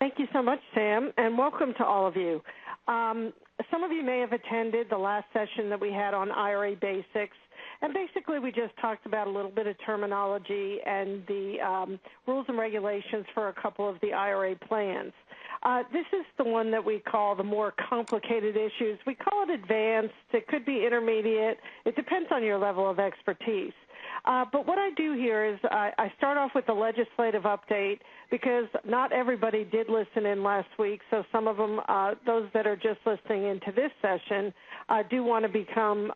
Thank you so much, Sam, and welcome to all of you. Some of you may have attended the last session that we had on IRA basics, and basically we just talked about a little bit of terminology and the rules and regulations for a couple of the IRA plans. This is the one that we call the more complicated issues. We call it advanced. It could be intermediate. It depends on your level of expertise. But what I do here is I start off with the legislative update because not everybody did listen in last week, so some of them, those that are just listening into this session, do want to become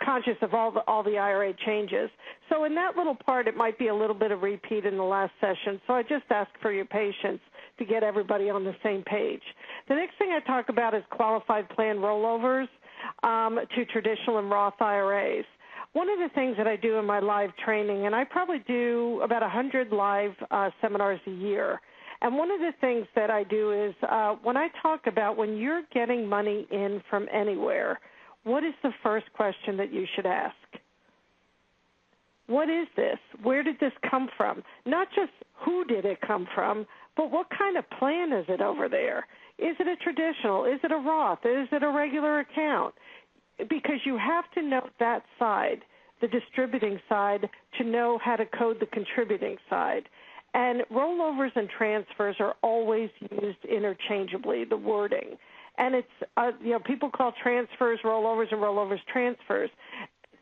conscious of all the IRA changes. So in that little part, it might be a little bit of repeat in the last session, so I just ask for your patience to get everybody on the same page. The next thing I talk about is qualified plan rollovers to traditional and Roth IRAs. One of the things that I do in my live training, and I probably do about 100 live seminars a year, and one of the things that I do is when I talk about when you're getting money in from anywhere, what is the first question that you should ask? What is this? Where did this come from? Not just who did it come from, but what kind of plan is it over there? Is it a traditional? Is it a Roth? Is it a regular account? Because you have to know that side, the distributing side, to know how to code the contributing side. And rollovers and transfers are always used interchangeably, the wording. And it's, people call transfers rollovers and rollovers transfers.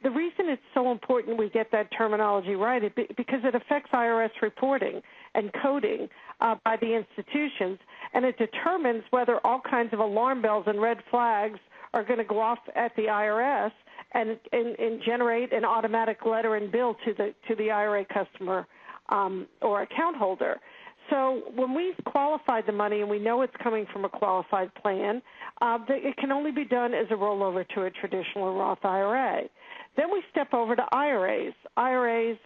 The reason it's so important we get that terminology right is because it affects IRS reporting and coding by the institutions, and it determines whether all kinds of alarm bells and red flags are going to go off at the IRS and generate an automatic letter and bill to the IRA customer or account holder. So when we've qualified the money and we know it's coming from a qualified plan, it can only be done as a rollover to a traditional or Roth IRA. Then we step over to IRAs. IRAs,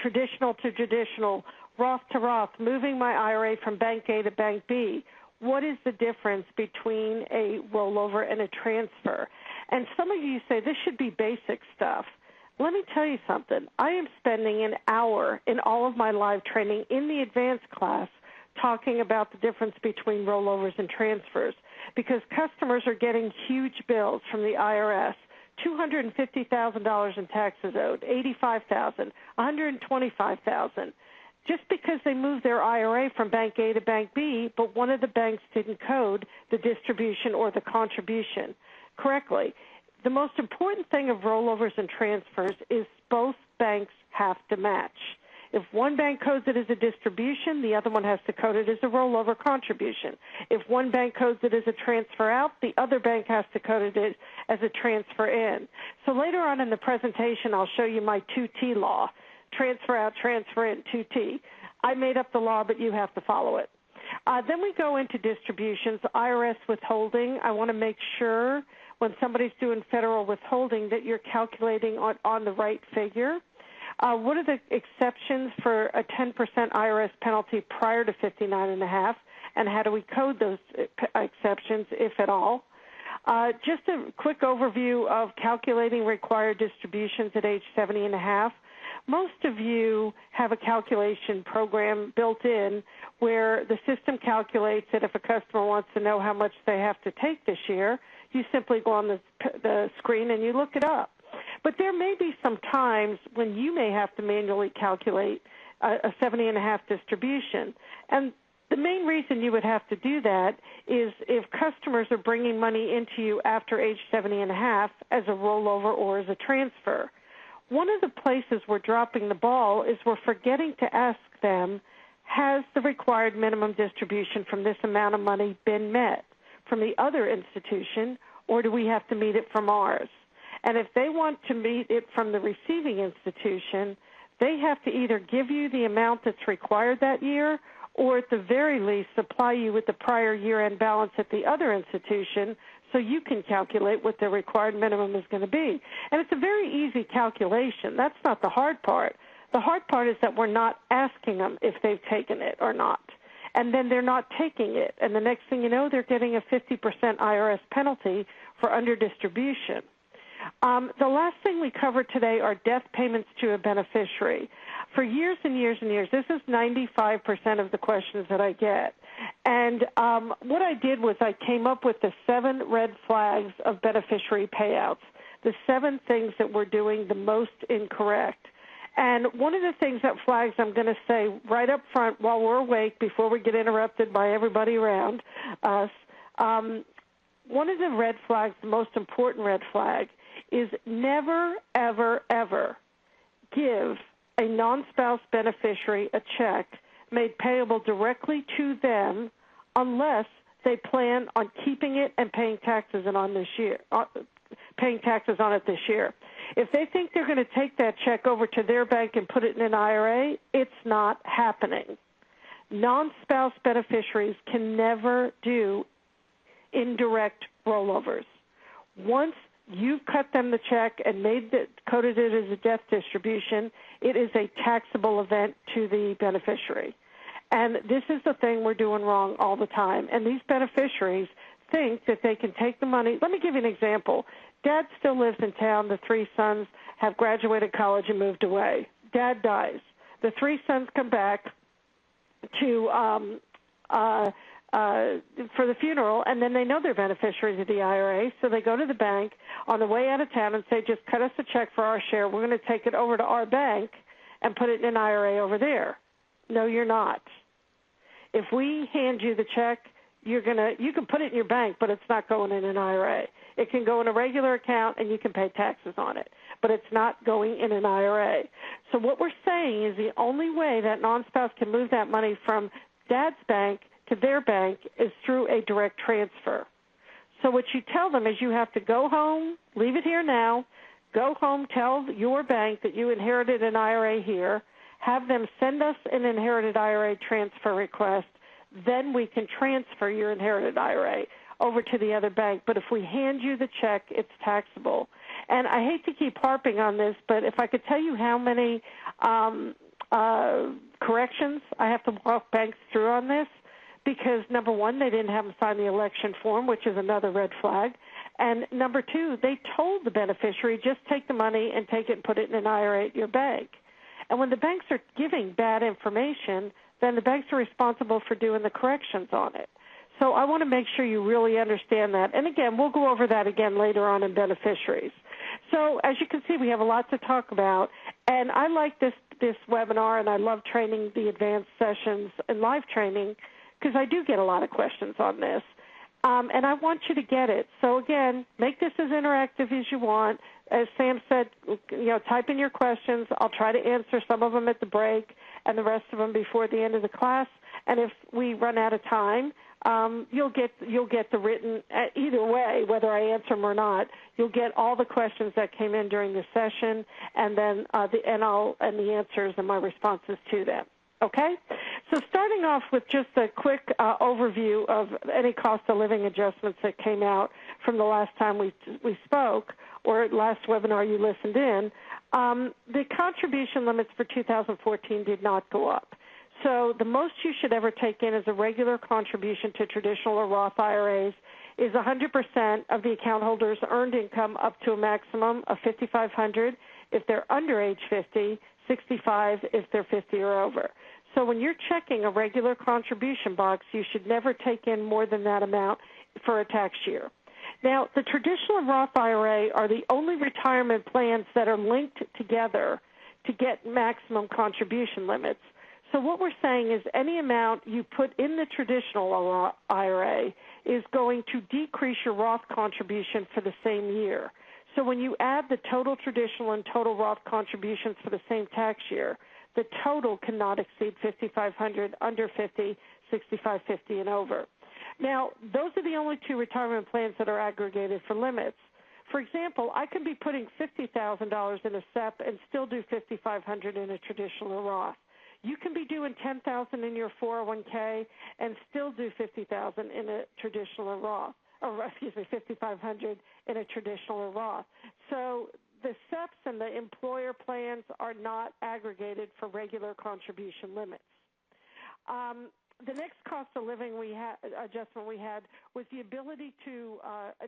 traditional to traditional, Roth to Roth, moving my IRA from Bank A to Bank B. What is the difference between a rollover and a transfer? And some of you say this should be basic stuff. Let me tell you something. I am spending an hour in all of my live training in the advanced class talking about the difference between rollovers and transfers because customers are getting huge bills from the IRS. $250,000 in taxes owed, $85,000, $125,000. Just because they moved their IRA from Bank A to Bank B, but one of the banks didn't code the distribution or the contribution correctly. The most important thing of rollovers and transfers is both banks have to match. If one bank codes it as a distribution, the other one has to code it as a rollover contribution. If one bank codes it as a transfer out, the other bank has to code it as a transfer in. So later on in the presentation, I'll show you my 2T law. Transfer out, transfer in, 2T. I made up the law, but you have to follow it. Then we go into distributions, IRS withholding. I want to make sure when somebody's doing federal withholding that you're calculating on the right figure. What are the exceptions for a 10% IRS penalty prior to 59.5, and how do we code those exceptions, if at all? Just a quick overview of calculating required distributions at age 70.5. Most of you have a calculation program built in where the system calculates that if a customer wants to know how much they have to take this year, you simply go on the screen and you look it up. But there may be some times when you may have to manually calculate a 70.5 distribution. And the main reason you would have to do that is if customers are bringing money into you after age 70.5 as a rollover or as a transfer. One of the places we're dropping the ball is we're forgetting to ask them, has the required minimum distribution from this amount of money been met from the other institution, or do we have to meet it from ours? And if they want to meet it from the receiving institution, they have to either give you the amount that's required that year or at the very least supply you with the prior year-end balance at the other institution so you can calculate what the required minimum is going to be. And it's a very easy calculation. That's not the hard part. The hard part is that we're not asking them if they've taken it or not. And then they're not taking it. And the next thing you know, they're getting a 50% IRS penalty for underdistribution. The last thing we covered today are death payments to a beneficiary. for years and years and years. This is 95% of the questions that I get. And what I did was I came up with the 7 red flags of beneficiary payouts, the 7 things that we're doing the most incorrect. And one of the things that flags I'm going to say right up front while we're awake before we get interrupted by everybody around us, one of the red flags, the most important red flag, is never, ever, ever give a non-spouse beneficiary a check made payable directly to them unless they plan on keeping it and paying taxes on this year, paying taxes on it this year. If they think they're going to take that check over to their bank and put it in an IRA, it's not happening. Non-spouse beneficiaries can never do indirect rollovers. Once you've cut them the check and coded it as a death distribution, it is a taxable event to the beneficiary. And this is the thing we're doing wrong all the time. And these beneficiaries think that they can take the money. Let me give you an example. Dad still lives in town. The 3 sons have graduated college and moved away. Dad dies. The 3 sons come back to for the funeral, and then they know they're beneficiaries of the IRA, so they go to the bank on the way out of town and say, just cut us a check for our share. We're going to take it over to our bank and put it in an IRA over there. No, you're not. If we hand you the check, you can put it in your bank, but it's not going in an IRA. It can go in a regular account, and you can pay taxes on it, but it's not going in an IRA. So what we're saying is the only way that non-spouse can move that money from Dad's bank to their bank is through a direct transfer. So what you tell them is you have to go home, leave it here now, go home, tell your bank that you inherited an IRA here, have them send us an inherited IRA transfer request, then we can transfer your inherited IRA over to the other bank. But if we hand you the check, it's taxable. And I hate to keep harping on this, but if I could tell you how many corrections I have to walk banks through on this, because, number one, they didn't have them sign the election form, which is another red flag. And, number 2, they told the beneficiary, just take the money and take it and put it in an IRA at your bank. And when the banks are giving bad information, then the banks are responsible for doing the corrections on it. So I want to make sure you really understand that. And, again, we'll go over that again later on in beneficiaries. So, as you can see, we have a lot to talk about. And I like this webinar, and I love training the advanced sessions and live training, because I do get a lot of questions on this, and I want you to get it. So, again, make this as interactive as you want. As Sam said, type in your questions. I'll try to answer some of them at the break and the rest of them before the end of the class. And if we run out of time, you'll get the written, either way, whether I answer them or not, you'll get all the questions that came in during the session, and then the answers and my responses to them. Okay? So starting off with just a quick overview of any cost of living adjustments that came out from the last time we spoke, or last webinar you listened in, the contribution limits for 2014 did not go up. So the most you should ever take in as a regular contribution to traditional or Roth IRAs is 100% of the account holder's earned income up to a maximum of $5,500 if they're under age 50, 65 if they're 50 or over. So when you're checking a regular contribution box, you should never take in more than that amount for a tax year. Now, the traditional and Roth IRA are the only retirement plans that are linked together to get maximum contribution limits. So what we're saying is any amount you put in the traditional IRA is going to decrease your Roth contribution for the same year. So when you add the total traditional and total Roth contributions for the same tax year, the total cannot exceed $5,500, under 50, 65, 50, and over. Now, those are the only 2 retirement plans that are aggregated for limits. For example, I could be putting $50,000 in a SEP and still do $5,500 in a traditional or Roth. You can be doing $10,000 in your 401k and still do $50,000 in a traditional or Roth, or $5,500 in a traditional or Roth. So the SEPs and the employer plans are not aggregated for regular contribution limits. The next cost of living adjustment we had was the ability to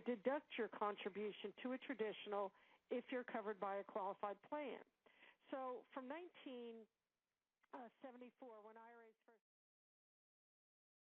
deduct your contribution to a traditional if you're covered by a qualified plan. So from 74. When IRA